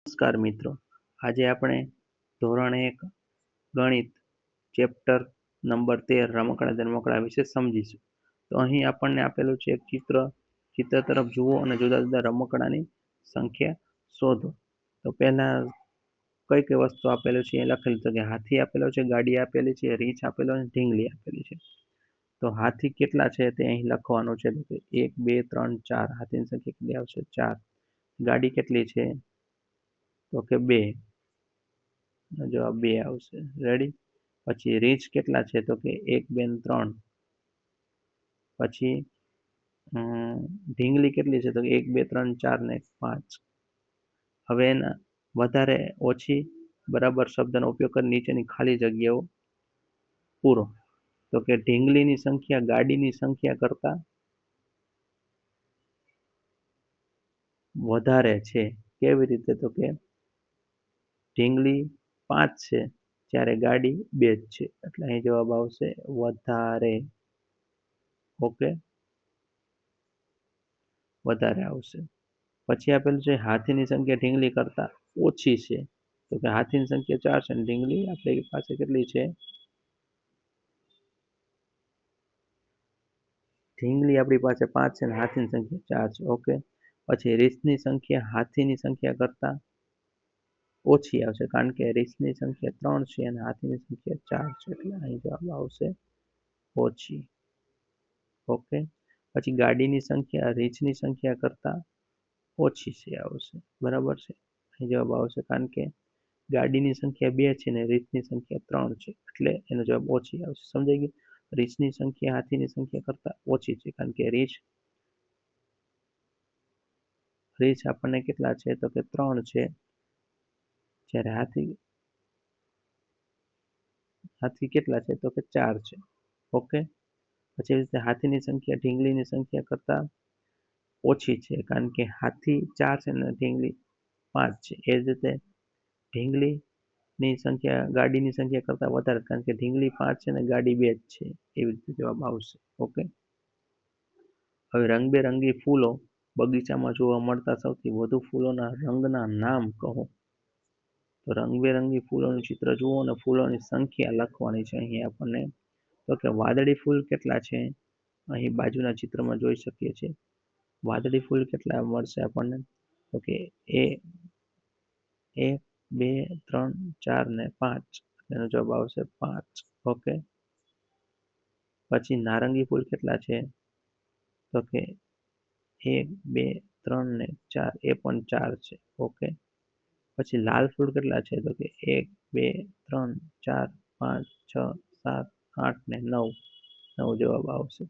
નમસ્કાર મિત્રો, આજે આપણે ધોરણ 1 ગણિત ચેપ્ટર નંબર 13 રમકડા ધમકડા વિશે સમજીશું. તો અહીં આપણને આપેલું છે એક ચિત્ર તરફ જુઓ અને જુદા જુદા રમકડાની સંખ્યા શોધો. તો પહેલા કઈ કઈ વસ્તુ આપેલું છે એ લખેલું છે કે હાથી આપેલો છે, ગાડી આપેલી છે, રીંછ આપેલો છે, ઢીંગલી આપેલી છે. તો હાથી કેટલા છે તે અહીં લખવાનું છે. 1 2 3 4 હાથીની સંખ્યા કેટલી આવશે? 4. ગાડી કેટલી છે? તો કે 2. જવાબ 2 આવશે. રેડી. પછી રીંછ કેટલા છે? તો કે 1 2 ને 3. પછી ઢીંગલી કેટલી છે? તો 1 2 3 4 ને 5. હવે એના વધારે ઓછી બરાબર શબ્દનો ઉપયોગ કરી નીચેની ખાલી જગ્યાઓ પૂરો. તો કે ઢીંગલીની સંખ્યા ગાડીની સંખ્યા કરતા વધારે છે. કેવી રીતે? તો કે ઢીંગલી 5 છે જ્યારે ગાડી 2 જ છે, એટલે અહીં જવાબ આવશે વધારે. ઓકે, વધારે આવશે. પછી આપેલું છે હાથીની સંખ્યા ઢીંગલી કરતા ઓછી છે. તો કે હાથીની સંખ્યા 4 છે અને ઢીંગલી આપણી પાસે કેટલી છે? ઢીંગલી આપણી પાસે 5 છે અને હાથીની સંખ્યા 4 છે. ઓકે. પછી રીંછની સંખ્યા હાથીની સંખ્યા કરતા ઓછી આવશે, કારણ કે રીંછની સંખ્યા 3 છે અને હાથીની સંખ્યા 4 છે, એટલે અહીં જવાબ આવશે ઓછી. ઓકે. પછી ગાડીની સંખ્યા રીંછની સંખ્યા કરતા ઓછી છે આવશે, બરાબર છે. અહીં જવાબ આવશે કારણ કે ગાડીની સંખ્યા 2 છે અને રીંછની સંખ્યા 3 છે, એટલે એનો જવાબ ઓછી આવશે. સમજાઈ ગયું? રીંછની સંખ્યા હાથીની સંખ્યા કરતા ઓછી છે, કારણ કે રીંછ આપણને કેટલા છે? તો કે 3 છે, જ્યારે હાથી કેટલા છે? તો કે 4 છે. ઓકે. પછી રીતે હાથીની સંખ્યા ઢીંગલીની સંખ્યા કરતા ઓછી છે, કારણ કે હાથી 4 છે અને ઢીંગલી 5 છે. એ જ રીતે ઢીંગલીની સંખ્યા ગાડીની સંખ્યા કરતા વધારે, કારણ કે ઢીંગલી 5 છે અને ગાડી 2 જ છે. એવી રીતે જવાબ આવશે. ઓકે. હવે રંગબેરંગી ફૂલો બગીચામાં જોવા મળતા સૌથી વધુ ફૂલોના રંગના નામ કહો. તો રંગબેરંગી ફૂલોનું ચિત્ર જુઓ અને ફૂલોની સંખ્યા લખવાની છે અહીં આપણને. તો કે વાદળી ફૂલ કેટલા છે? અહીં બાજુના ચિત્રમાં જોઈ શકીએ છીએ. વાદળી ફૂલ કેટલા મળશે આપણને? તો કે 1 2 3 4 ને 5. એનો જવાબ આવશે 5. ઓકે. પછી નારંગી ફૂલ કેટલા છે? તો કે 1 2 3 ને 4. એ પણ 4 છે. ઓકે. પછી લાલ ફૂલ કેટલા છે? તો કે 1 2 3 4 5 6 7 8 ને 9. 9 જવાબ આવશે.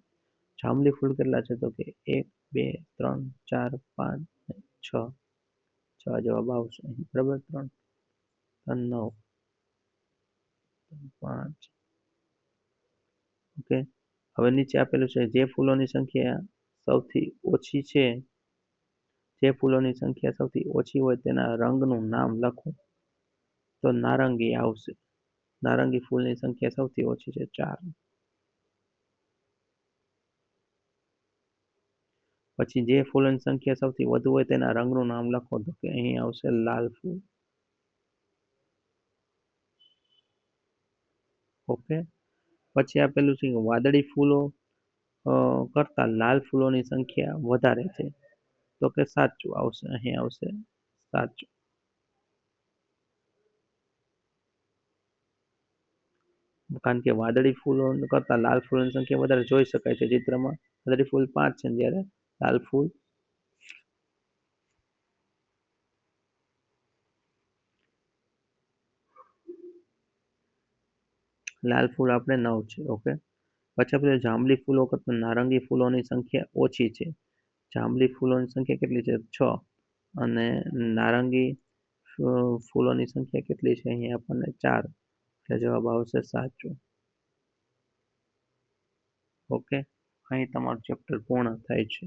જાંબલી ફૂલ કેટલા છે? તો કે 1 2 3 4 5 ને 6. 6 જવાબ આવશે અહીં, બરાબર. 3 3 9 5. ઓકે. હવે નીચે આપેલું છે જે ફૂલોની સંખ્યા સૌથી ઓછી હોય તેના રંગનું નામ લખો. તો નારંગી આવશે. નારંગી ફૂલની સંખ્યા સૌથી ઓછી છે, 4. પછી જે ફૂલોની સંખ્યા સૌથી વધુ હોય તેના રંગનું નામ લખો. તો કે અહીં આવશે લાલ ફૂલ. ઓકે. પછી આપેલું છે વાદળી ફૂલો કરતા લાલ ફૂલોની સંખ્યા વધારે છે. તો કે સાચું આવશે. અહીં આવશે સાચું. કારણ કે વાદળી ફૂલો કરતા લાલ ફૂલોની સંખ્યા વધારે જોઈ શકાય છે ચિત્રમાં. વાદળી ફૂલ 5 છે, જ્યારે લાલ ફૂલ આપણે 9 છે. ઓકે. પછી આપણે જાંબલી ફૂલો કરતા નારંગી ફૂલોની સંખ્યા ઓછી છે. જાંબલી ફૂલોની સંખ્યા કેટલી છે? 6. અને નારંગી ફૂલોની સંખ્યા કેટલી છે? અહીં આપણને 4. એટલે જવાબ આવશે સાચું. ઓકે. અહીં તમારું ચેપ્ટર પૂર્ણ થાય છે.